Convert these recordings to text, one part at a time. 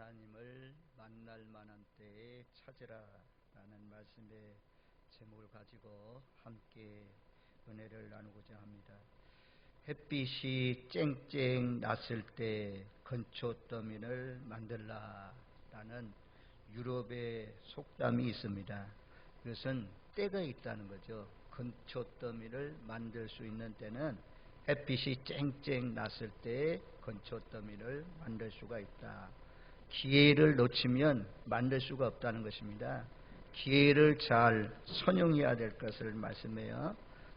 하나님을 만날 만한 때에 찾으라 라는 말씀의 제목을 가지고 함께 은혜를 나누고자 합니다. 햇빛이 쨍쨍 났을 때 건초더미를 만들라 라는 유럽의 속담이 있습니다. 그것은 때가 있다는 거죠. 건초더미를 만들 수 있는 때는 햇빛이 쨍쨍 났을 때 건초더미를 만들 수가 있다. 기회를 놓치면 만들 수가 없다는 것입니다. 기회를 잘 선용해야 될 것을 말씀해요.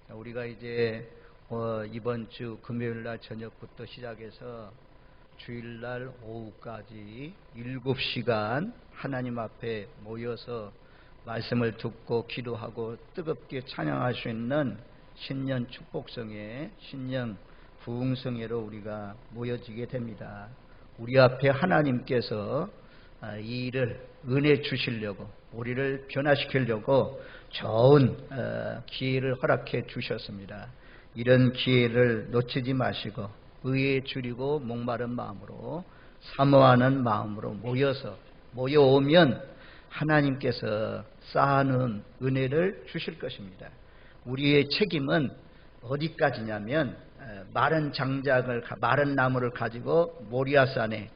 우리가 이제 이번 주 금요일날 저녁부터 시작해서 주일날 오후까지 7시간 하나님 앞에 모여서 말씀을 듣고 기도하고 뜨겁게 찬양할 수 있는 신년 축복성회, 신년 부흥성회로 우리가 모여지게 됩니다. 우리 앞에 하나님께서 이 일을 은혜 주시려고, 우리를 변화시키려고 좋은 기회를 허락해 주셨습니다. 이런 기회를 놓치지 마시고 의에 줄이고 목마른 마음으로, 사모하는 마음으로 모여오면 하나님께서 쌓아놓은 은혜를 주실 것입니다. 우리의 책임은 어디까지냐면 마른 나무를 가지고 모리아산에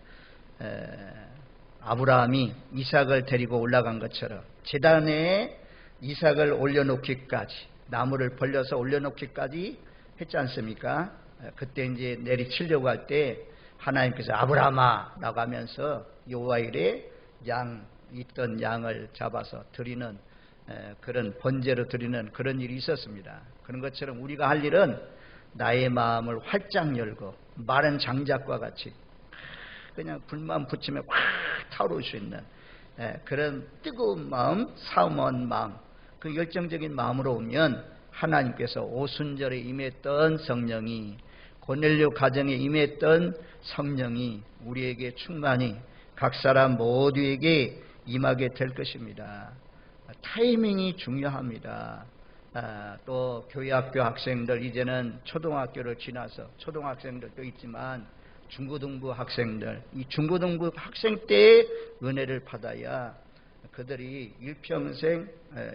아브라함이 이삭을 데리고 올라간 것처럼 제단에 이삭을 올려놓기까지, 나무를 벌려서 올려놓기까지 했지 않습니까? 그때 이제 내리치려고 할 때 하나님께서 아브라함아 라고 하면서 여호와일에 있던 양을 잡아서 드리는 그런 번제로 드리는 그런 일이 있었습니다. 그런 것처럼 우리가 할 일은 나의 마음을 활짝 열고 마른 장작과 같이 그냥 불만 붙이면 확 타오를 수 있는 그런 뜨거운 마음, 사모한 마음, 그 열정적인 마음으로 오면 하나님께서 오순절에 임했던 성령이, 고넬료 가정에 임했던 성령이 우리에게 충만히 각 사람 모두에게 임하게 될 것입니다. 타이밍이 중요합니다. 또 교회학교 학생들, 이제는 초등학교를 지나서 초등학생들도 있지만 중고등부 학생들, 이 중고등부 학생 때의 은혜를 받아야 그들이 일평생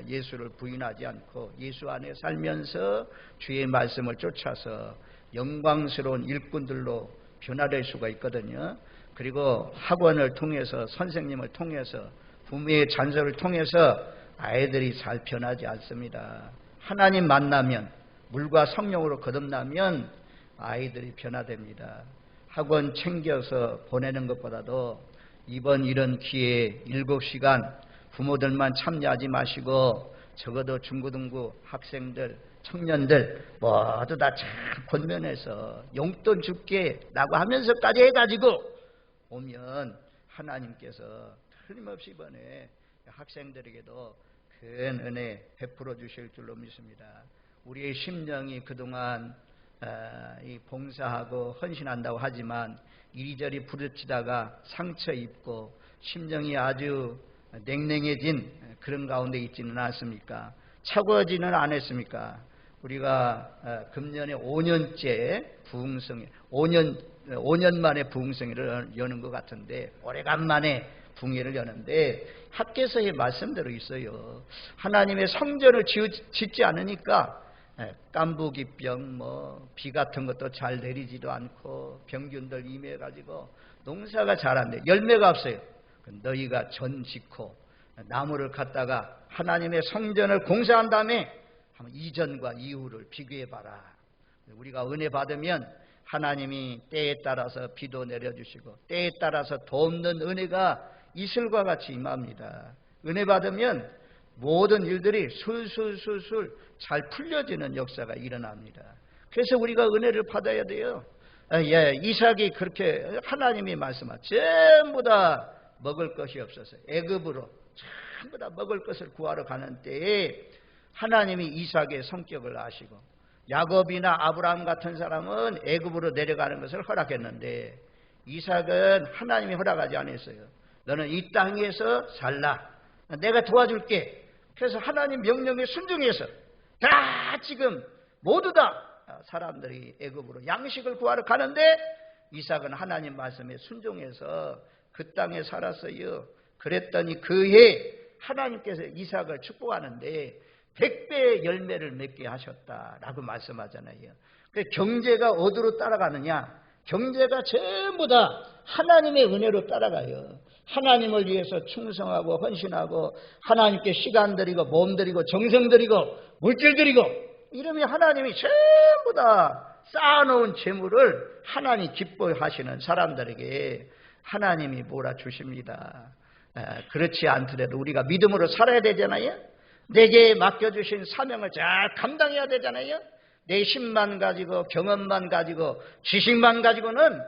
예수를 부인하지 않고 예수 안에 살면서 주의 말씀을 쫓아서 영광스러운 일꾼들로 변화될 수가 있거든요. 그리고 학원을 통해서, 선생님을 통해서, 부모의 잔소리를 통해서 아이들이 잘 변하지 않습니다. 하나님 만나면, 물과 성령으로 거듭나면 아이들이 변화됩니다. 학원 챙겨서 보내는 것보다도 이번 이런 기회에 7시간 부모들만 참여하지 마시고 적어도 중고등부 학생들, 청년들 모두 다 잘 권면해서 용돈 줄게 라고 하면서까지 해가지고 오면 하나님께서 틀림없이 이번에 학생들에게도 큰 은혜 베풀어 주실 줄로 믿습니다. 우리의 심령이 그동안 이 봉사하고 헌신한다고 하지만 이리저리 부딪히다가 상처 입고 심령이 아주 냉랭해진 그런 가운데 있지는 않습니까? 차가워지는 않았습니까? 우리가 금년에 5년째 부흥성회, 5년 만에 부흥성회를 여는 것 같은데, 오래간만에 부흥회를 여는데 학개서에 말씀대로 있어요. 하나님의 성전을 짓지 않으니까 깐부기병, 비 같은 것도 잘 내리지도 않고 병균들 임해가지고 농사가 잘 안 돼. 열매가 없어요. 너희가 전 짓고 나무를 갖다가 하나님의 성전을 공사한 다음에 이전과 이후를 비교해봐라. 우리가 은혜 받으면 하나님이 때에 따라서 비도 내려주시고 때에 따라서 돕는 은혜가 이슬과 같이 임합니다. 은혜 받으면 모든 일들이 술술술술 잘 풀려지는 역사가 일어납니다. 그래서 우리가 은혜를 받아야 돼요. 이삭이 그렇게 하나님이 말씀하신 전부 다 먹을 것이 없어서 애굽으로 전부 다 먹을 것을 구하러 가는 때에 하나님이 이삭의 성격을 아시고, 야곱이나 아브라함 같은 사람은 애굽으로 내려가는 것을 허락했는데 이삭은 하나님이 허락하지 않았어요. 너는 이 땅에서 살라. 내가 도와줄게. 그래서 하나님 명령에 순종해서 다 지금 모두 다 사람들이 애굽으로 양식을 구하러 가는데 이삭은 하나님 말씀에 순종해서 그 땅에 살았어요. 그랬더니 그해 하나님께서 이삭을 축복하는데 100배의 열매를 맺게 하셨다라고 말씀하잖아요. 경제가 어디로 따라가느냐? 경제가 전부 다 하나님의 은혜로 따라가요. 하나님을 위해서 충성하고 헌신하고 하나님께 시간 드리고 몸 드리고 정성 드리고 물질 드리고 이러면 하나님이 전부 다 쌓아놓은 재물을 하나님 기뻐하시는 사람들에게 하나님이 몰아주십니다. 그렇지 않더라도 우리가 믿음으로 살아야 되잖아요. 내게 맡겨주신 사명을 잘 감당해야 되잖아요. 내 힘만 가지고 경험만 가지고 지식만 가지고는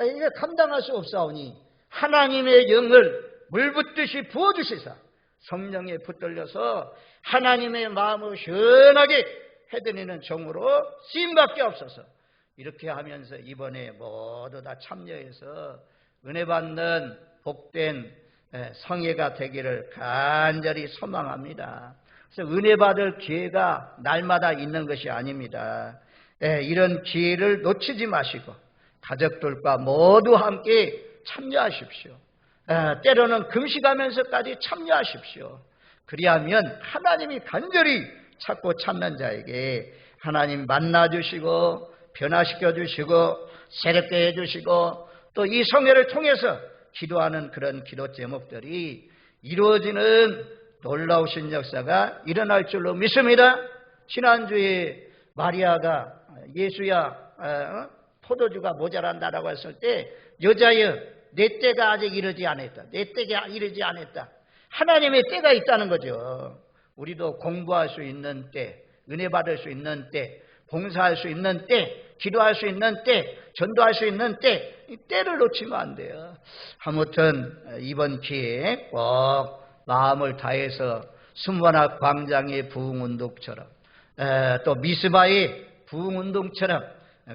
이게 감당할 수 없사오니 하나님의 영을 물붓듯이 부어주시사 성령에 붙들려서 하나님의 마음을 시원하게 해드리는 종으로 쓰임받게 없어서 이렇게 하면서 이번에 모두 다 참여해서 은혜 받는 복된 성회가 되기를 간절히 소망합니다. 그래서 은혜 받을 기회가 날마다 있는 것이 아닙니다. 이런 기회를 놓치지 마시고 가족들과 모두 함께 참여하십시오. 때로는 금식하면서까지 참여하십시오. 그리하면 하나님이 간절히 찾고 찾는 자에게 하나님 만나주시고 변화시켜주시고 새롭게 해주시고 또 이 성회를 통해서 기도하는 그런 기도 제목들이 이루어지는 놀라우신 역사가 일어날 줄로 믿습니다. 지난주에 마리아가 예수야 포도주가 모자란다라고 했을 때 여자여 내 때가 아직 이르지 않았다. 내 때가 이르지 않았다. 하나님의 때가 있다는 거죠. 우리도 공부할 수 있는 때, 은혜 받을 수 있는 때, 봉사할 수 있는 때, 기도할 수 있는 때, 전도할 수 있는 때, 이 때를 놓치면 안 돼요. 아무튼 이번 기회에 꼭 마음을 다해서 순번학 광장의 부흥운동처럼 또 미스바의 부흥운동처럼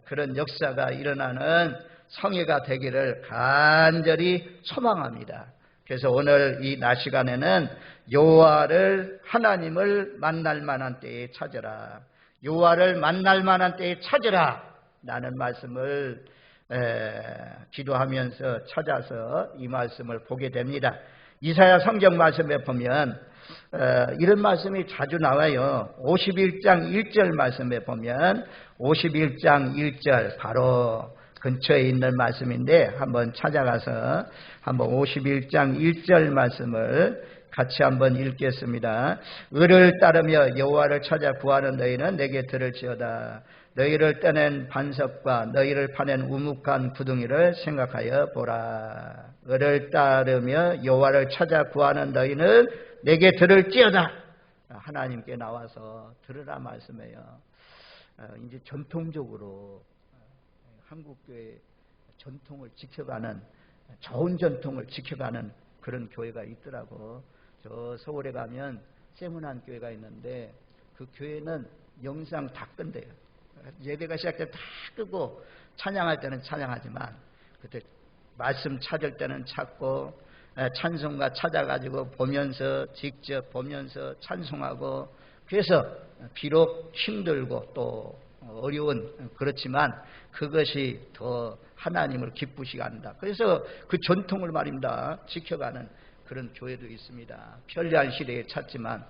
그런 역사가 일어나는 성회가 되기를 간절히 소망합니다. 그래서 오늘 이 낮 시간에는 여호와를 하나님을 만날 만한 때에 찾으라. 여호와를 만날 만한 때에 찾으라. 라는 말씀을 기도하면서 찾아서 이 말씀을 보게 됩니다. 이사야 성경 말씀에 보면 이런 말씀이 자주 나와요. 51장 1절 말씀에 보면 51장 1절 바로 근처에 있는 말씀인데 한번 찾아가서 한번 51장 1절 말씀을 같이 한번 읽겠습니다. 의를 따르며 여호와를 찾아 구하는 너희는 내게 들을지어다. 너희를 떼낸 반석과 너희를 파낸 우묵한 구덩이를 생각하여 보라. 의를 따르며 여호와를 찾아 구하는 너희는 내게 들을지어다. 하나님께 나와서 들으라 말씀이에요. 이제 전통적으로 한국교회 전통을 지켜가는 좋은 전통을 지켜가는 그런 교회가 있더라고. 저 서울에 가면 세문안 교회가 있는데 그 교회는 영상 다 끈대요. 예배가 시작될 때 다 끄고 찬양할 때는 찬양하지만 그때 말씀 찾을 때는 찾고 찬송가 찾아가지고 보면서 직접 보면서 찬송하고 그래서 비록 힘들고 또 어려운 그렇지만 그것이 더 하나님을 기쁘시게 한다. 그래서 그 전통을 말입니다. 지켜가는 그런 교회도 있습니다. 편리한 시대에 찾지만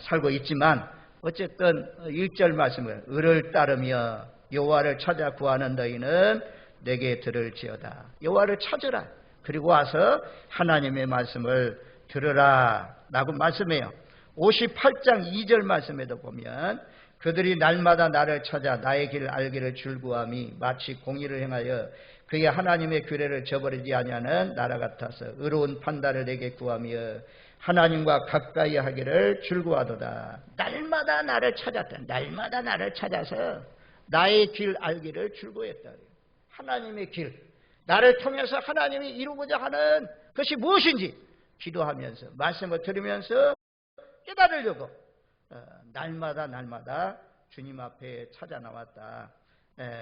살고 있지만 어쨌든 1절 말씀을 의를 따르며 여호와를 찾아 구하는 너희는 내게 들을지어다. 여호와를 찾으라. 그리고 와서 하나님의 말씀을 들으라 라고 말씀해요. 58장 2절 말씀에도 보면 그들이 날마다 나를 찾아 나의 길 알기를 줄구함이 마치 공의를 행하여 그의 하나님의 규례를 저버리지 아니하는 나라 같아서 의로운 판단을 내게 구하며 하나님과 가까이 하기를 줄구하도다. 날마다 나를 찾았다. 날마다 나를 찾아서 나의 길 알기를 줄구했다. 하나님의 길, 나를 통해서 하나님이 이루고자 하는 것이 무엇인지 기도하면서 말씀을 들으면서 깨달으려고 날마다 주님 앞에 찾아 나왔다.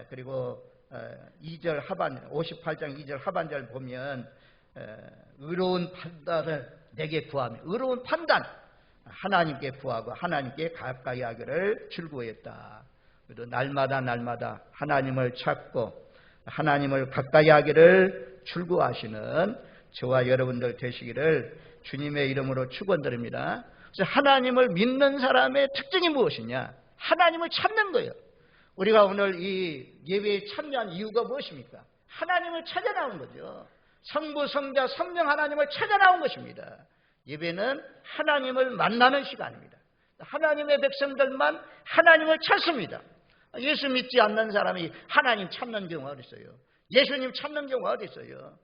그리고 2절 하반 58장 2절 하반절 보면 의로운 판단을 내게 구하며 의로운 판단 하나님께 구하고 하나님께 가까이 하기를 줄구했다. 그래도 날마다 하나님을 찾고 하나님을 가까이 하기를 줄구하시는 저와 여러분들 되시기를 주님의 이름으로 축원드립니다. 그래서 하나님을 믿는 사람의 특징이 무엇이냐? 하나님을 찾는 거예요. 우리가 오늘 이 예배에 참여한 이유가 무엇입니까? 하나님을 찾아 나온 거죠. 성부, 성자, 성령 하나님을 찾아 나온 것입니다. 예배는 하나님을 만나는 시간입니다. 하나님의 백성들만 하나님을 찾습니다. 예수 믿지 않는 사람이 하나님 찾는 경우가 어디 있어요? 예수님 찾는 경우가 어디 있어요?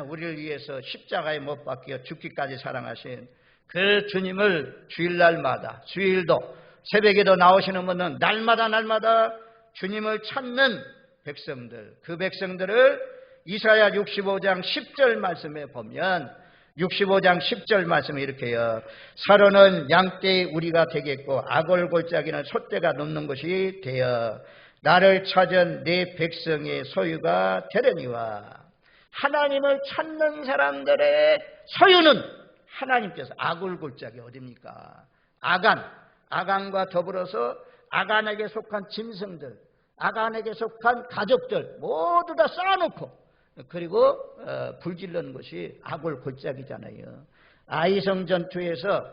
우리를 위해서 십자가에 못 박혀 죽기까지 사랑하신 그 주님을 주일날마다, 주일도 새벽에도 나오시는 분은 날마다 주님을 찾는 백성들, 그 백성들을 이사야 65장 10절 말씀에 보면 65장 10절 말씀에 이렇게요. 사로는 양떼의 우리가 되겠고 아골골짜기는 소떼가 넘는 것이 되어 나를 찾은 내 백성의 소유가 되려니와. 하나님을 찾는 사람들의 소유는 하나님께서, 아골골짜기 어딥니까? 아간과 더불어서 아간에게 속한 짐승들, 아간에게 속한 가족들 모두 다 쌓아놓고 그리고 불질르는 것이 아골골짜기잖아요. 아이성 전투에서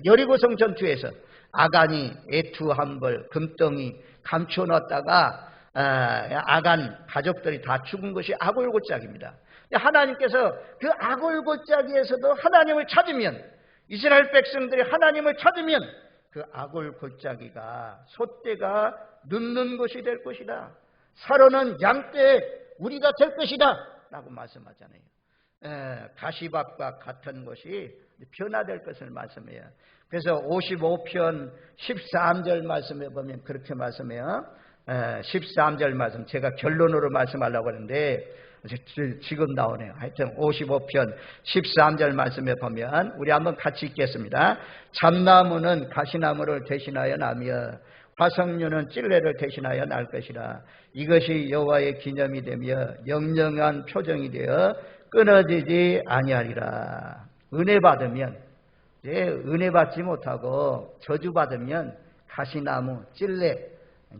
여리고성 전투에서 아간이 애투한벌 금덩이 감춰놨다가 아간 가족들이 다 죽은 것이 아골골짜기입니다. 하나님께서 그 아골골짜기에서도 하나님을 찾으면, 이스라엘 백성들이 하나님을 찾으면 그 아골골짜기가 소떼가 눕는 곳이 될 것이다. 사로는 양떼 우리가 될 것이다 라고 말씀하잖아요. 가시밭과 같은 것이 변화될 것을 말씀해요. 그래서 55편 13절 말씀에 보면 그렇게 말씀해요. 13절 말씀, 제가 결론으로 말씀하려고 하는데 지금 나오네요. 하여튼 55편 13절 말씀에 보면 우리 한번 같이 읽겠습니다. 참나무는 가시나무를 대신하여 나며 화석류는 찔레를 대신하여 날 것이라. 이것이 여호와의 기념이 되며 영영한 표정이 되어 끊어지지 아니하리라. 은혜 받으면, 은혜 받지 못하고 저주 받으면 가시나무, 찔레,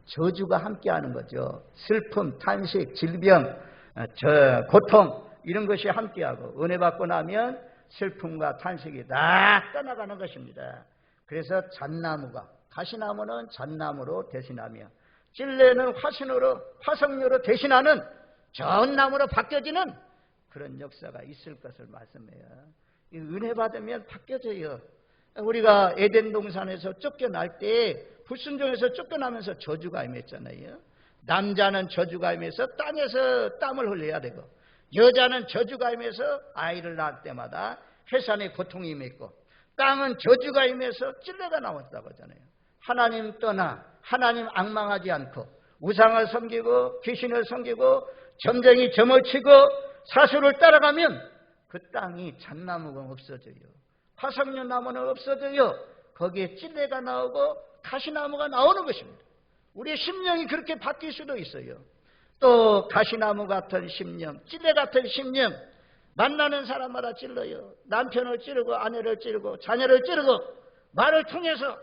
저주가 함께하는 거죠. 슬픔, 탄식, 질병, 고통 이런 것이 함께하고, 은혜 받고 나면 슬픔과 탄식이 다 떠나가는 것입니다. 그래서 잣나무가, 가시나무는 잣나무로 대신하며 찔레는 화석류로 대신하는 좋은 나무로 바뀌어지는 그런 역사가 있을 것을 말씀해요. 은혜 받으면 바뀌어져요. 우리가 에덴 동산에서 쫓겨날 때 불순종에서 쫓겨나면서 저주가 임했잖아요. 남자는 저주가 임해서 땅에서 땀을 흘려야 되고, 여자는 저주가 임해서 아이를 낳을 때마다 해산의 고통이 임했고, 땅은 저주가 임해서 찔레가 나왔다고 하잖아요. 하나님 떠나 하나님 앙망하지 않고 우상을 섬기고 귀신을 섬기고 점쟁이 점을 치고 사수를 따라가면 그 땅이 잣나무가 없어져요. 화석류 나무는 없어져요. 거기에 찔레가 나오고 가시나무가 나오는 것입니다. 우리의 심령이 그렇게 바뀔 수도 있어요. 또 가시나무 같은 심령, 찔레 같은 심령, 만나는 사람마다 찔러요. 남편을 찌르고 아내를 찌르고 자녀를 찌르고 말을 통해서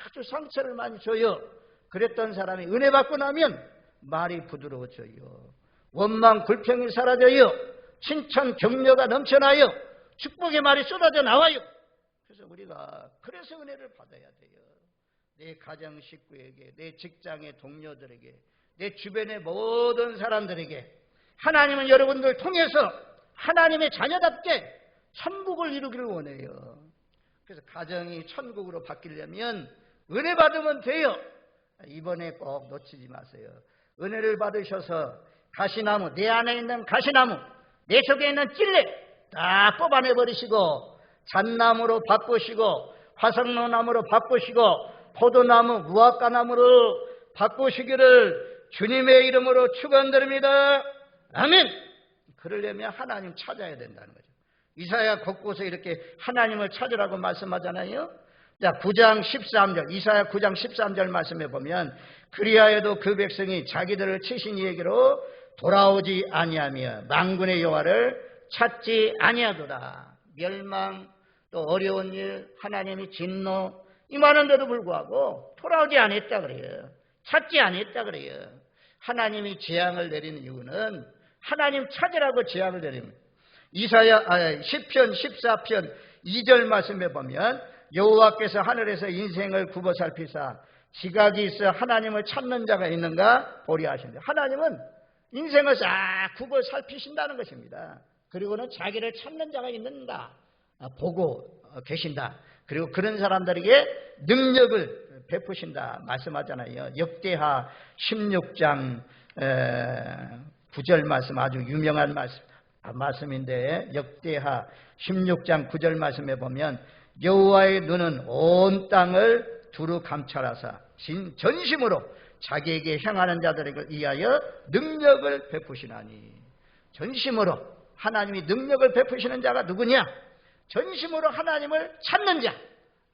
아주 상처를 많이 줘요. 그랬던 사람이 은혜 받고 나면 말이 부드러워져요. 원망 불평이 사라져요. 칭찬 격려가 넘쳐나요. 축복의 말이 쏟아져 나와요. 그래서 우리가 그래서 은혜를 받아야 돼요. 내 가정 식구에게, 내 직장의 동료들에게, 내 주변의 모든 사람들에게 하나님은 여러분들 통해서 하나님의 자녀답게 천국을 이루기를 원해요. 그래서 가정이 천국으로 바뀌려면 은혜 받으면 돼요. 이번에 꼭 놓치지 마세요. 은혜를 받으셔서 가시나무, 내 안에 있는 가시나무, 내 속에 있는 찔레 다 뽑아내버리시고 잣나무로 바꾸시고 화석로나무로 바꾸시고 포도나무, 무화과나무로 바꾸시기를 주님의 이름으로 축원드립니다. 아멘. 그러려면 하나님 찾아야 된다는 거죠. 이사야 곳곳에 이렇게 하나님을 찾으라고 말씀하잖아요. 자, 9장 13절, 이사야 9장 13절 말씀에 보면 그리하여도 그 백성이 자기들을 치신 이에게로 돌아오지 아니하며 만군의 여호와를 찾지 아니하도다. 멸망, 또 어려운 일, 하나님이 진노 이 많은데도 불구하고 돌아오지 않았다 그래요. 찾지 않았다 그래요. 하나님이 재앙을 내리는 이유는 하나님 찾으라고 재앙을 내립니다. 시편 14편 2절 말씀에 보면 여호와께서 하늘에서 인생을 굽어 살피사 지각이 있어 하나님을 찾는 자가 있는가 보려 하신다. 하나님은 인생을 싹 굽어 살피신다는 것입니다. 그리고는 자기를 찾는 자가 있는가 보고 계신다. 그리고 그런 사람들에게 능력을 베푸신다 말씀하잖아요. 역대하 16장 9절 말씀, 아주 유명한 말씀인데 역대하 16장 9절 말씀에 보면 여호와의 눈은 온 땅을 두루 감찰하사 전심으로 자기에게 향하는 자들에게 위하여 능력을 베푸시나니. 전심으로 하나님이 능력을 베푸시는 자가 누구냐? 전심으로 하나님을 찾는 자,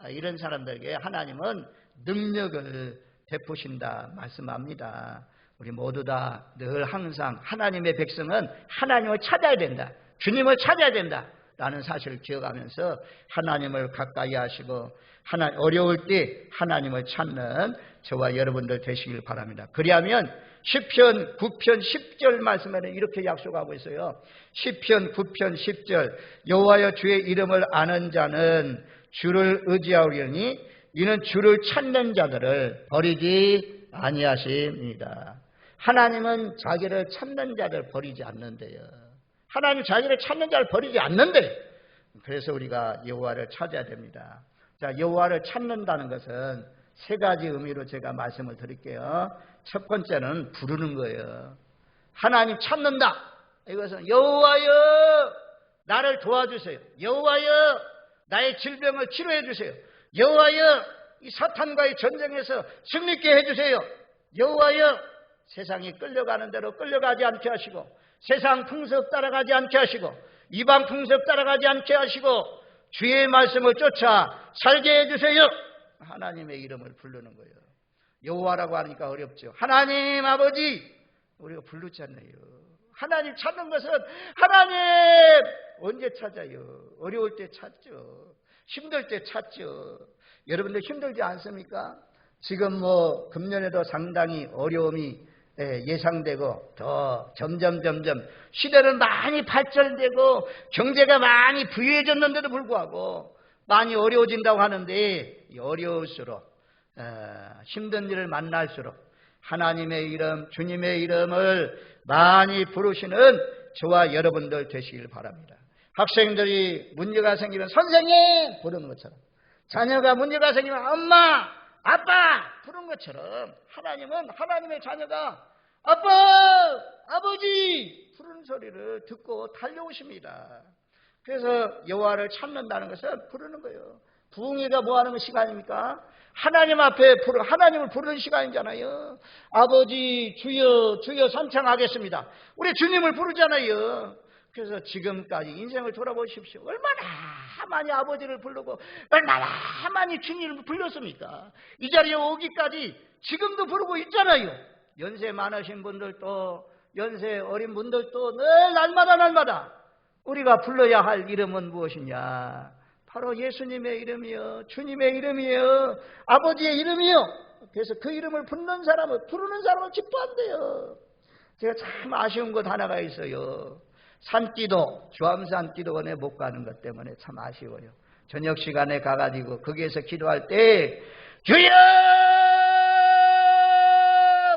이런 사람들에게 하나님은 능력을 베푸신다 말씀합니다. 우리 모두 다 늘 항상 하나님의 백성은 하나님을 찾아야 된다, 주님을 찾아야 된다 라는 사실을 기억하면서 하나님을 가까이 하시고 어려울 때 하나님을 찾는 저와 여러분들 되시길 바랍니다. 그리하면 시편 9편 10절 말씀에는 이렇게 약속하고 있어요. 시편 9편 10절 여호와여 주의 이름을 아는 자는 주를 의지하오리니 이는 주를 찾는 자들을 버리지 아니하십니다. 하나님은 자기를 찾는 자를 버리지 않는데요. 하나님 자기를 찾는 자를 버리지 않는데, 그래서 우리가 여호와를 찾아야 됩니다. 자, 여호와를 찾는다는 것은 세 가지 의미로 제가 말씀을 드릴게요. 첫 번째는 부르는 거예요. 하나님 찾는다. 이것은 여호와여 나를 도와주세요. 여호와여 나의 질병을 치료해 주세요. 여호와여 이 사탄과의 전쟁에서 승리케 해주세요. 여호와여 세상이 끌려가는 대로 끌려가지 않게 하시고 세상 풍습 따라가지 않게 하시고 이방 풍습 따라가지 않게 하시고 주의 말씀을 쫓아 살게 해주세요. 하나님의 이름을 부르는 거예요. 여호와라고 하니까 어렵죠. 하나님 아버지 우리가 부르잖아요. 하나님 찾는 것은 하나님 언제 찾아요? 어려울 때 찾죠. 힘들 때 찾죠. 여러분들 힘들지 않습니까? 지금 금년에도 상당히 어려움이 예상되고 더 점점 시대는 많이 발전되고 경제가 많이 부유해졌는데도 불구하고 많이 어려워진다고 하는데 어려울수록 힘든 일을 만날수록 하나님의 이름, 주님의 이름을 많이 부르시는 저와 여러분들 되시길 바랍니다. 학생들이 문제가 생기면 선생님 부르는 것처럼, 자녀가 문제가 생기면 엄마, 아빠 부르는 것처럼 하나님은 하나님의 자녀가 아빠, 아버지 부르는 소리를 듣고 달려오십니다. 그래서 여호와를 찾는다는 것은 부르는 거예요. 부흥회가 뭐 하는 시간입니까? 하나님 앞에 하나님을 부르는 시간이잖아요. 아버지 주여 주여 삼창하겠습니다. 우리 주님을 부르잖아요. 그래서 지금까지 인생을 돌아보십시오. 얼마나 많이 아버지를 부르고 얼마나 많이 주님을 불렀습니까? 이 자리에 오기까지 지금도 부르고 있잖아요. 연세 많으신 분들도 연세 어린 분들도 늘 날마다 우리가 불러야 할 이름은 무엇이냐? 바로 예수님의 이름이요, 주님의 이름이요, 아버지의 이름이요. 그래서 그 이름을 부르는 사람은 기뻐한대요. 제가 참 아쉬운 것 하나가 있어요. 산기도, 주암산 기도원에 못 가는 것 때문에 참 아쉬워요. 저녁 시간에 가가지고 거기에서 기도할 때 주여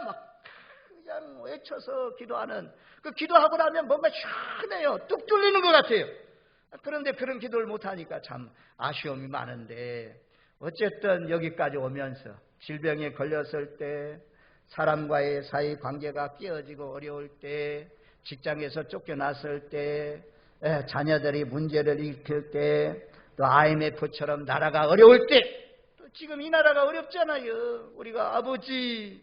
막 그냥 외쳐서 기도하는 그 기도하고 나면 뭔가 시원해요. 뚝 뚫리는 것 같아요. 그런데 그런 기도를 못하니까 참 아쉬움이 많은데, 어쨌든 여기까지 오면서 질병에 걸렸을 때, 사람과의 사이 관계가 깨어지고 어려울 때, 직장에서 쫓겨났을 때, 자녀들이 문제를 일으킬 때, 또 IMF처럼 나라가 어려울 때, 또 지금 이 나라가 어렵잖아요. 우리가 아버지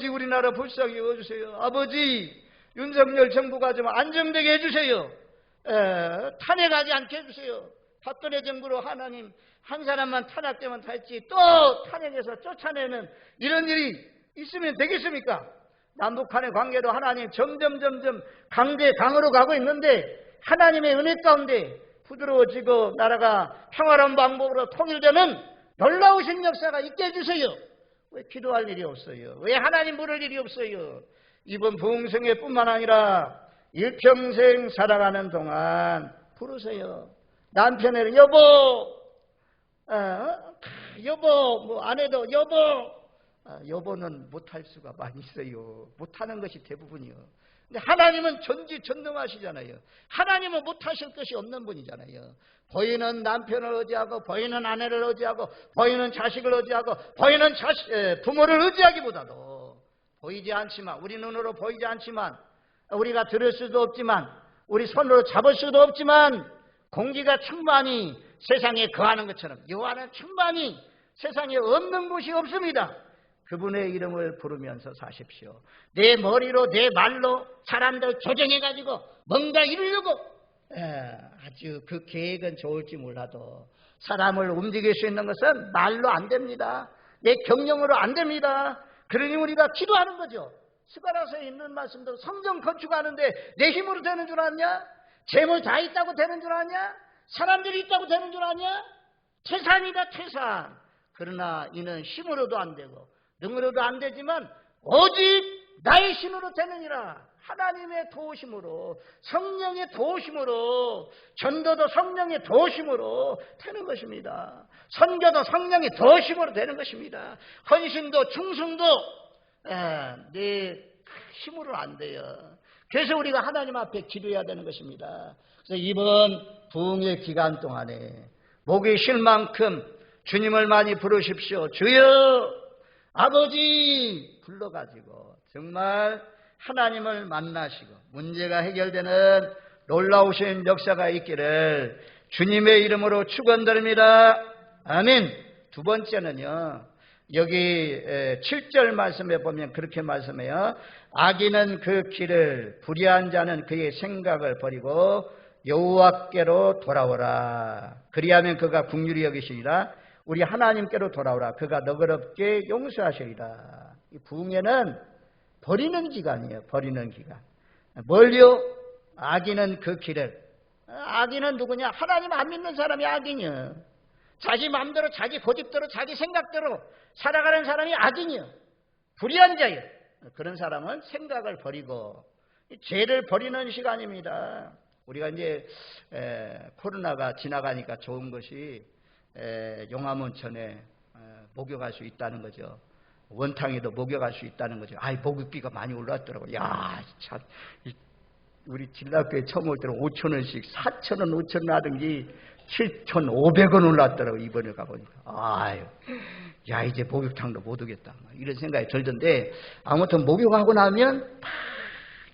우리나라 불쌍히 여주세요. 아버지 윤석열 정부가 좀 안정되게 해주세요. 탄핵하지 않게 해주세요. 박근혜 정부로 하나님 한 사람만 탄핵되면 됐지 또 탄핵해서 쫓아내는 이런 일이 있으면 되겠습니까? 남북한의 관계도 하나님 점점 강으로 가고 있는데 하나님의 은혜 가운데 부드러워지고 나라가 평화로운 방법으로 통일되는 놀라우신 역사가 있게 해주세요. 왜 기도할 일이 없어요? 왜 하나님 부를 일이 없어요? 이번 부흥성회 뿐만 아니라 일평생 살아가는 동안 부르세요. 남편에게 여보, 여보, 뭐 아내도 여보. 여보는 못할 수가 많이 있어요. 못하는 것이 대부분이요. 근데 하나님은 전지전능하시잖아요. 하나님은 못하실 것이 없는 분이잖아요. 부인은 남편을 의지하고, 부인은 아내를 의지하고, 부인은 자식을 의지하고, 부인은 부모를 의지하기보다도 보이지 않지만, 우리 눈으로 보이지 않지만, 우리가 들을 수도 없지만, 우리 손으로 잡을 수도 없지만, 공기가 충만히 세상에 거하는 것처럼 여호와는 충만히 세상에 없는 곳이 없습니다. 그분의 이름을 부르면서 사십시오. 내 머리로 내 말로 사람들 조정해가지고 뭔가 이루려고 아주 그 계획은 좋을지 몰라도 사람을 움직일 수 있는 것은 말로 안 됩니다. 내 경영으로 안 됩니다. 그러니 우리가 기도하는 거죠. 스가랴서에 있는 말씀도 성전 건축하는데 내 힘으로 되는 줄 아냐? 재물 다 있다고 되는 줄 아냐? 사람들이 있다고 되는 줄 아냐? 태산이다 태산. 그러나 이는 힘으로도 안 되고 능으로도 안 되지만 오직 나의 신으로 되느니라. 하나님의 도우심으로, 성령의 도우심으로, 전도도 성령의 도우심으로 되는 것입니다. 선교도 성령의 도우심으로 되는 것입니다. 헌신도 충성도 내 힘으로 안 돼요. 그래서 우리가 하나님 앞에 기도해야 되는 것입니다. 그래서 이번 부흥의 기간 동안에 목이 쉴 만큼 주님을 많이 부르십시오. 주여 아버지 불러가지고 정말 하나님을 만나시고 문제가 해결되는 놀라우신 역사가 있기를 주님의 이름으로 축원드립니다. 아멘. 두 번째는요, 여기 7절 말씀에 보면 그렇게 말씀해요. 악인은 그 길을, 불의한 자는 그의 생각을 버리고 여호와께로 돌아오라. 그리하면 그가 긍휼히 여기시리라. 우리 하나님께로 돌아오라. 그가 너그럽게 용서하시리라. 이 부흥회는 버리는 기간이에요. 버리는 기간. 뭘요? 악인은 그 길을. 악인은 누구냐? 하나님 안 믿는 사람이 악인이요. 자기 마음대로, 자기 고집대로, 자기 생각대로 살아가는 사람이 악인이요. 불의한 자예요. 그런 사람은 생각을 버리고 죄를 버리는 시간입니다. 우리가 이제 코로나가 지나가니까 좋은 것이 용화문천에 목욕할 수 있다는 거죠. 원탕에도 목욕할 수 있다는 거죠. 목욕비가 많이 올랐더라고요. 야, 참, 우리 진락교회 처음 올 때는 5,000원씩 4,000원, 5,000원 하던 게 7,500원 올랐더라고요. 이번에 가보니까. 야, 이제 목욕탕도 못 오겠다. 이런 생각이 들던데, 아무튼 목욕하고 나면 팍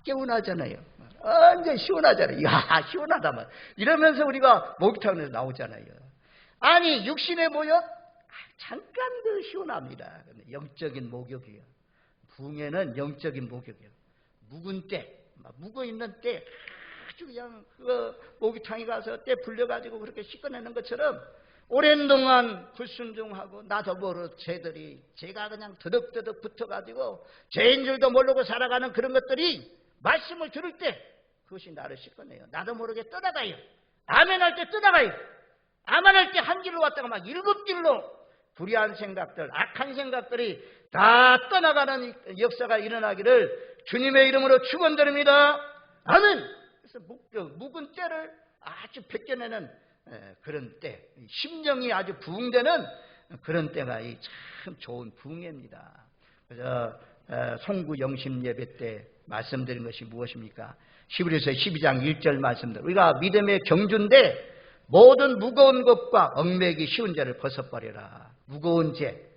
개운하잖아요. 완전 시원하잖아요. 야, 시원하다만. 이러면서 우리가 목욕탕에서 나오잖아요. 아니, 육신에 모여 잠깐 그 시원합니다. 영적인 목욕이에요. 부흥회는 영적인 목욕이에요. 묵은 때, 묵어 있는 때 아주 그냥 그 목욕탕에 가서 때 불려가지고 그렇게 씻어내는 것처럼 오랜 동안 불순종하고 나도 모르 제가 그냥 더덕더덕 붙어가지고 죄인 줄도 모르고 살아가는 그런 것들이 말씀을 들을 때 그것이 나를 씻어내요. 나도 모르게 떠나가요. 아멘할 때 떠나가요. 아멘할 때 한 길로 왔다가 막 7길로 불의한 생각들, 악한 생각들이 다 떠나가는 역사가 일어나기를 주님의 이름으로 축원드립니다. 아멘. 그래서 묵은 때를 아주 벗겨내는 그런 때, 심령이 아주 부흥되는 그런 때가 참 좋은 부흥회입니다. 그래서 송구 영심 예배 때 말씀드린 것이 무엇입니까? 히브리서 12장 1절 말씀들. 우리가 믿음의 경주인데 모든 무거운 것과 얽매기 쉬운 죄를 벗어버려라. 무거운 죄,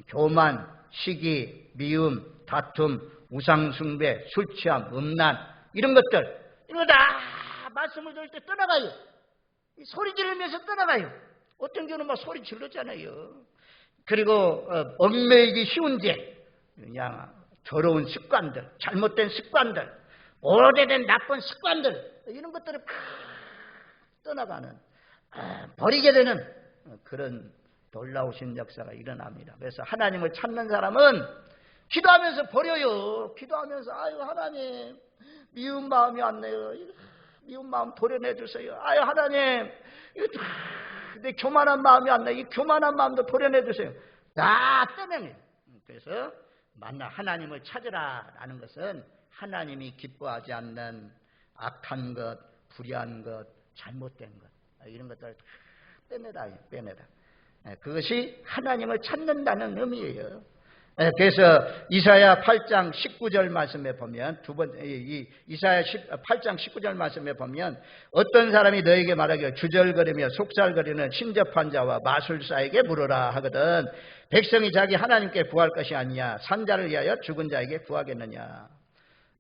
교만, 시기, 미움, 다툼, 우상숭배, 술취함, 음란 이런 것들, 이거 다 말씀을 들을 때 떠나가요. 소리 지르면서 떠나가요. 어떤 경우는 막 소리 질렀잖아요. 그리고 얽매이기 쉬운 죄, 그냥 더러운 습관들, 잘못된 습관들, 오래된 나쁜 습관들, 이런 것들을 떠나가는, 버리게 되는 그런 놀라우신 역사가 일어납니다. 그래서 하나님을 찾는 사람은 기도하면서 버려요. 기도하면서 하나님 미운 마음이 왔네요. 미운 마음 도려내 주세요. 하나님 내 교만한 마음이 왔네. 이 교만한 마음도 도려내 주세요. 다 떠내요. 그래서 만나 하나님을 찾으라라는 것은 하나님이 기뻐하지 않는 악한 것, 불의한 것, 잘못된 것 이런 것들을 다 빼내다. 그것이 하나님을 찾는다는 의미예요. 그래서 이사야 8장 19절 말씀에 보면 이사야 8장 19절 말씀에 보면 어떤 사람이 너에게 말하기를 주절거리며 속살거리는 신접한 자와 마술사에게 물으라 하거든 백성이 자기 하나님께 구할 것이 아니냐 산자를 위하여 죽은 자에게 구하겠느냐.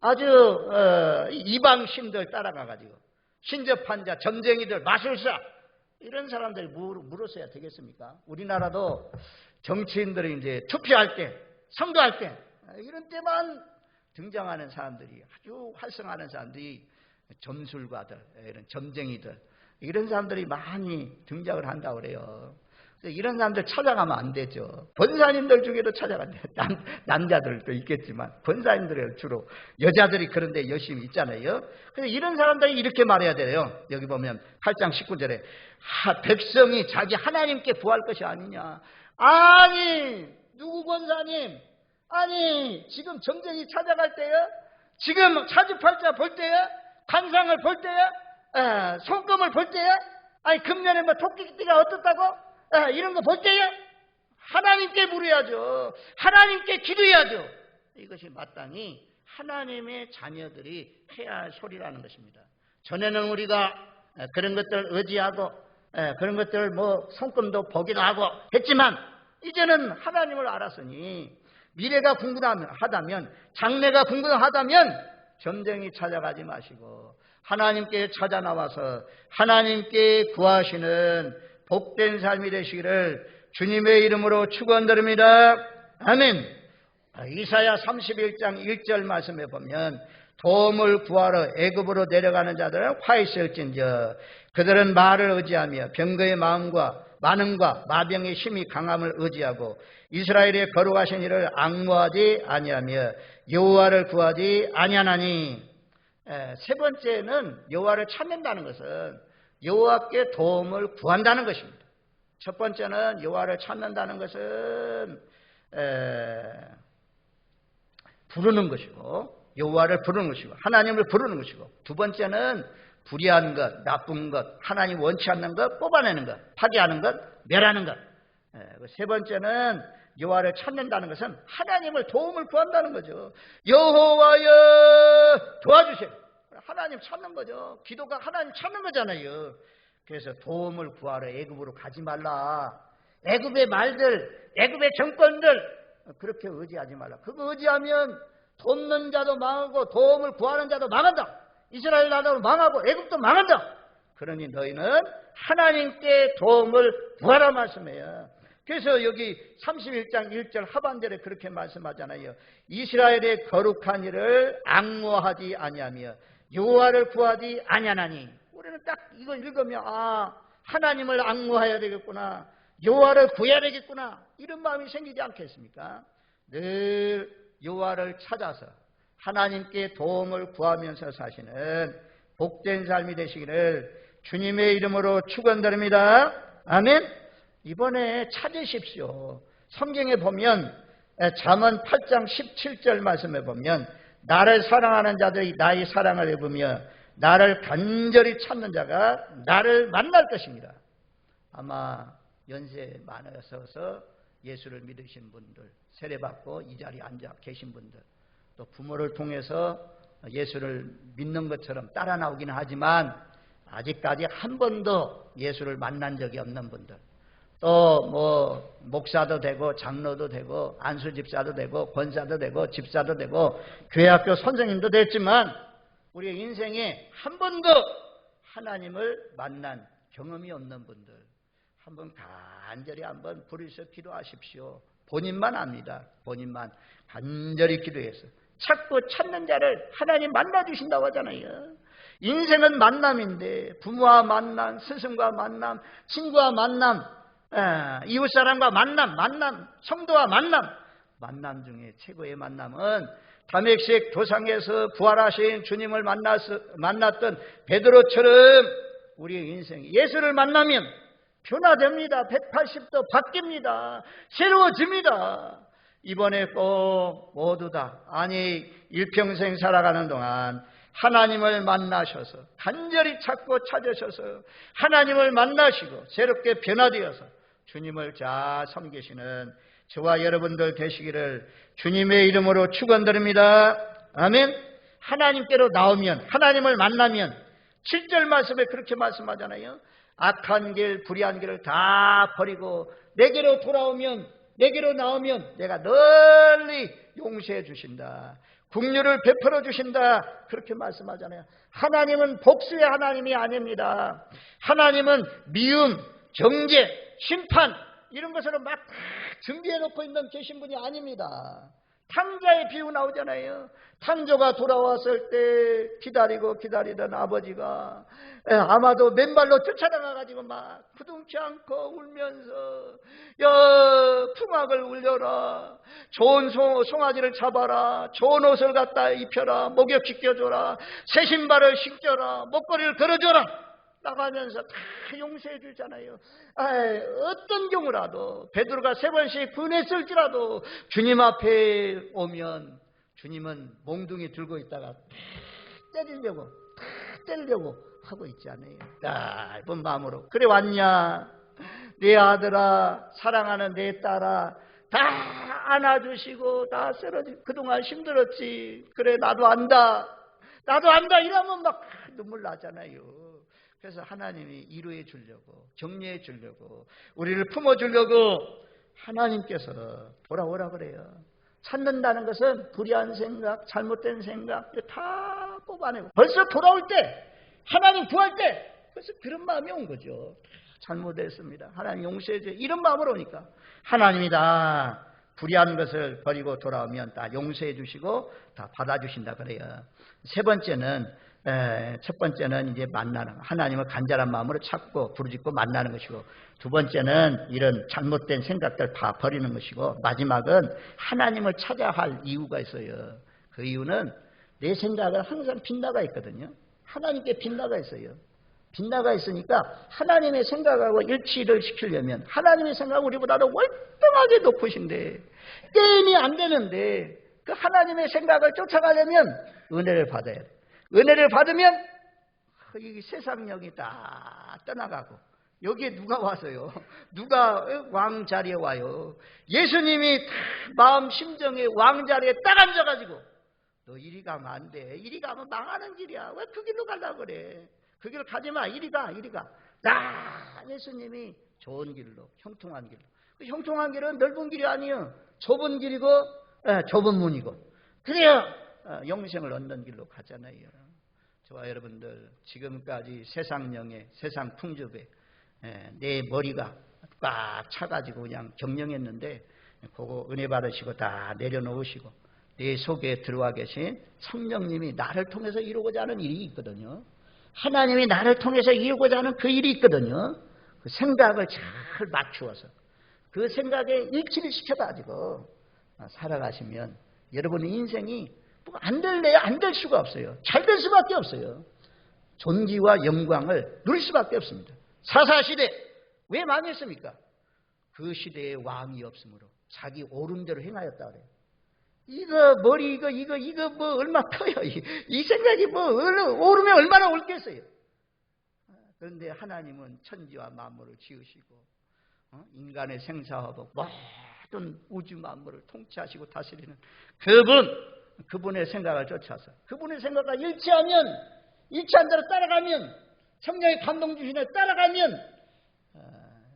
아주 이방 신들 따라가가지고 신접한 자, 점쟁이들, 마술사 이런 사람들이 물었어야 되겠습니까? 우리나라도 정치인들이 이제 투표할 때, 선거할 때 이런 때만 등장하는 사람들이 아주 활성하는 사람들이 점술가들, 이런 점쟁이들 이런 사람들이 많이 등장을 한다고 그래요. 이런 사람들 찾아가면 안 되죠. 권사님들 중에도 찾아간대요. 남자들도 있겠지만 권사님들은 주로 여자들이 그런데 열심히 있잖아요. 그래서 이런 사람들이 이렇게 말해야 돼요. 여기 보면 8장 19절에 백성이 자기 하나님께 구할 것이 아니냐. 아니 누구 권사님? 아니 지금 점쟁이 찾아갈 때요? 지금 사주팔자 볼 때요? 관상을 볼 때요? 손금을 볼 때요? 아니 금년에 뭐 토끼띠가 어떻다고? 이런 거 볼 때요? 하나님께 물어야죠. 하나님께 기도해야죠. 이것이 마땅히 하나님의 자녀들이 해야 할 소리라는 것입니다. 전에는 우리가 그런 것들을 의지하고 그런 것들을 뭐 손금도 보기도 하고 했지만 이제는 하나님을 알았으니 미래가 궁금하다면 장래가 궁금하다면 점쟁이 찾아가지 마시고 하나님께 찾아 나와서 하나님께 구하시는 복된 삶이 되시기를 주님의 이름으로 축원드립니다. 아멘. 이사야 31장 1절 말씀에 보면 도움을 구하러 애굽으로 내려가는 자들은 화 있을진저 그들은 말을 의지하며 병거의 마음과 만음과 마병의 힘이 강함을 의지하고 이스라엘의 거룩하신 이를 앙모하지 아니하며 여호와를 구하지 아니하나니. 세 번째는 여호와를 찾는다는 것은 여호와께 도움을 구한다는 것입니다. 첫 번째는 여호와를 찾는다는 것은 부르는 것이고 여호와를 부르는 것이고 하나님을 부르는 것이고 두 번째는 불의한 것, 나쁜 것, 하나님 원치 않는 것 뽑아내는 것, 파괴하는 것, 멸하는 것. 세 번째는 여호와를 찾는다는 것은 하나님을 도움을 구한다는 거죠. 여호와여 도와주세요. 하나님 찾는 거죠. 기도가 하나님 찾는 거잖아요. 그래서 도움을 구하러 애굽으로 가지 말라. 애굽의 말들, 애굽의 정권들 그렇게 의지하지 말라. 그거 의지하면 돕는 자도 망하고 도움을 구하는 자도 망한다. 이스라엘 나라도 망하고 애굽도 망한다. 그러니 너희는 하나님께 도움을 구하라 말씀해요. 그래서 여기 31장 1절 하반절에 그렇게 말씀하잖아요. 이스라엘의 거룩한 일을 앙모하지 아니하며 여호와를 구하지 아니하나니. 우리는 딱 이거 읽으면 하나님을 앙모해야 되겠구나. 여호와를 구해야 되겠구나. 이런 마음이 생기지 않겠습니까? 늘 여호와를 찾아서 하나님께 도움을 구하면서 사시는 복된 삶이 되시기를 주님의 이름으로 축원드립니다. 아멘. 이번에 찾으십시오. 성경에 보면 잠언 8장 17절 말씀에 보면 나를 사랑하는 자들이 나의 사랑을 입으며 나를 간절히 찾는 자가 나를 만날 것입니다. 아마 연세 많으셔서 예수를 믿으신 분들, 세례받고 이 자리에 앉아 계신 분들, 또 부모를 통해서 예수를 믿는 것처럼 따라 나오기는 하지만 아직까지 한 번도 예수를 만난 적이 없는 분들, 또 뭐 목사도 되고 장로도 되고 안수집사도 되고 권사도 되고 집사도 되고 교회학교 선생님도 됐지만 우리의 인생에 한 번도 하나님을 만난 경험이 없는 분들 한번 간절히 한번 부르셔 기도하십시오. 본인만 압니다. 본인만 간절히 기도해서 찾고 찾는 자를 하나님 만나주신다고 하잖아요. 인생은 만남인데 부모와 만남, 스승과 만남, 친구와 만남, 이웃사람과 만남, 성도와 만남 중에 최고의 만남은 담액색 도상에서 부활하신 주님을 만났던 베드로처럼 우리의 인생이 예수를 만나면 변화됩니다. 180도 바뀝니다. 새로워집니다. 이번에 꼭 모두 다 일평생 살아가는 동안 하나님을 만나셔서 간절히 찾고 찾으셔서 하나님을 만나시고 새롭게 변화되어서 주님을 잘 섬기시는 저와 여러분들 되시기를 주님의 이름으로 축원드립니다. 아멘. 하나님께로 나오면, 하나님을 만나면 7절 말씀에 그렇게 말씀하잖아요. 악한 길, 불의한 길을 다 버리고 내게로 돌아오면, 내게로 나오면 내가 널리 용서해 주신다. 긍휼을 베풀어 주신다. 그렇게 말씀하잖아요. 하나님은 복수의 하나님이 아닙니다. 하나님은 미움, 정죄, 심판 이런 것으로 막 준비해 놓고 있는 계신 분이 아닙니다. 탕자의 비유 나오잖아요. 탕조가 돌아왔을 때 기다리던 아버지가 아마도 맨발로 쫓아나가가지고 막 부둥치 않고 울면서 야 풍악을 울려라, 좋은 송아지를 잡아라, 좋은 옷을 갖다 입혀라, 목에 찢겨줘라, 새 신발을 신겨라, 목걸이를 걸어줘라 나가면서 다 용서해 주잖아요. 어떤 경우라도 베드로가 3번씩 분했을지라도 주님 앞에 오면 주님은 몽둥이 들고 있다가 때리려고 하고 있지 않아요. 넓은 마음으로 그래 왔냐 내 아들아, 사랑하는 내 딸아, 다 안아주시고 다 쓰러지고 그동안 힘들었지. 그래 나도 안다 이러면 막 눈물 나잖아요. 그래서 하나님이 위로해 주려고, 격려해 주려고, 우리를 품어주려고 하나님께서 돌아오라 그래요. 찾는다는 것은 불의한 생각, 잘못된 생각 다 뽑아내고 벌써 돌아올 때, 하나님 구할 때 벌써 그런 마음이 온 거죠. 잘못했습니다. 하나님 용서해 줘. 이런 마음으로 오니까 하나님이 다 불의한 것을 버리고 돌아오면 다 용서해 주시고 다 받아주신다 그래요. 첫 번째는 이제 만나는 거. 하나님을 간절한 마음으로 찾고 부르짖고 만나는 것이고, 두 번째는 이런 잘못된 생각들 다 버리는 것이고, 마지막은 하나님을 찾아야 할 이유가 있어요. 그 이유는 내 생각은 항상 빗나가 있거든요. 하나님께 빗나가 있어요. 빗나가 있으니까 하나님의 생각하고 일치를 시키려면, 하나님의 생각은 우리보다도 월등하게 높으신데 게임이 안 되는데 그 하나님의 생각을 쫓아가려면 은혜를 받아야 돼요. 은혜를 받으면 이 세상력이 다 떠나가고, 여기에 누가 와서요? 누가 왕 자리에 와요? 예수님이 마음 심정에 왕 자리에 딱 앉아가지고 너 이리 가면 안 돼. 이리 가면 망하는 길이야. 왜 그 길로 가려고 그래? 그 길 가지 마. 이리 가. 예수님이 좋은 길로, 형통한 길로. 그 형통한 길은 넓은 길이 아니에요. 좁은 길이고 좁은 문이고. 그래야 영생을 얻는 길로 가잖아요. 저와 여러분들 지금까지 세상령에, 세상 풍습에 내 머리가 꽉 차가지고 그냥 경영했는데, 그거 은혜 받으시고 다 내려놓으시고 내 속에 들어와 계신 성령님이 나를 통해서 이루고자 하는 일이 있거든요. 하나님이 나를 통해서 이루고자 하는 그 일이 있거든요. 그 생각을 잘 맞추어서 그 생각에 일치를 시켜가지고 살아가시면 여러분의 인생이 안 될래야 안 될 수가 없어요. 잘 될 수밖에 없어요. 존귀와 영광을 누릴 수밖에 없습니다. 사사시대 왜 망했습니까? 그 시대에 왕이 없으므로 자기 옳은 대로 행하였다 그래요. 이거 뭐 얼마 커요. 이 생각이 뭐 오르면 얼마나 옳겠어요. 그런데 하나님은 천지와 만물을 지으시고 인간의 생사화복 모든 우주 만물을 통치하시고 다스리는 그분의 생각을 쫓아서 그분의 생각과 일치한 대로 따라가면, 성령의 감동 주시는 대로 따라가면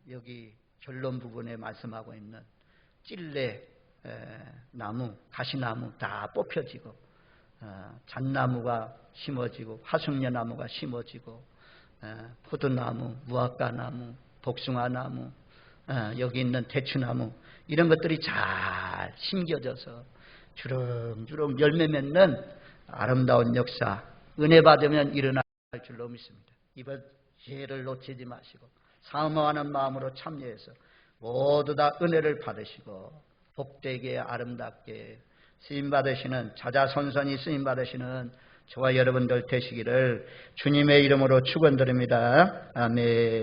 여기 결론 부분에 말씀하고 있는 찔레 나무, 가시나무 다 뽑혀지고 잣나무가 심어지고 화석녀나무가 심어지고 포도나무, 무화과나무, 복숭아나무, 여기 있는 대추나무 이런 것들이 잘 심겨져서 주렁주렁 열매 맺는 아름다운 역사, 은혜 받으면 일어날 줄로 믿습니다. 이번 기회를 놓치지 마시고 사모하는 마음으로 참여해서 모두 다 은혜를 받으시고 복되게 아름답게 쓰임받으시는, 자자손손이 쓰임받으시는 저와 여러분들 되시기를 주님의 이름으로 축원드립니다. 아멘.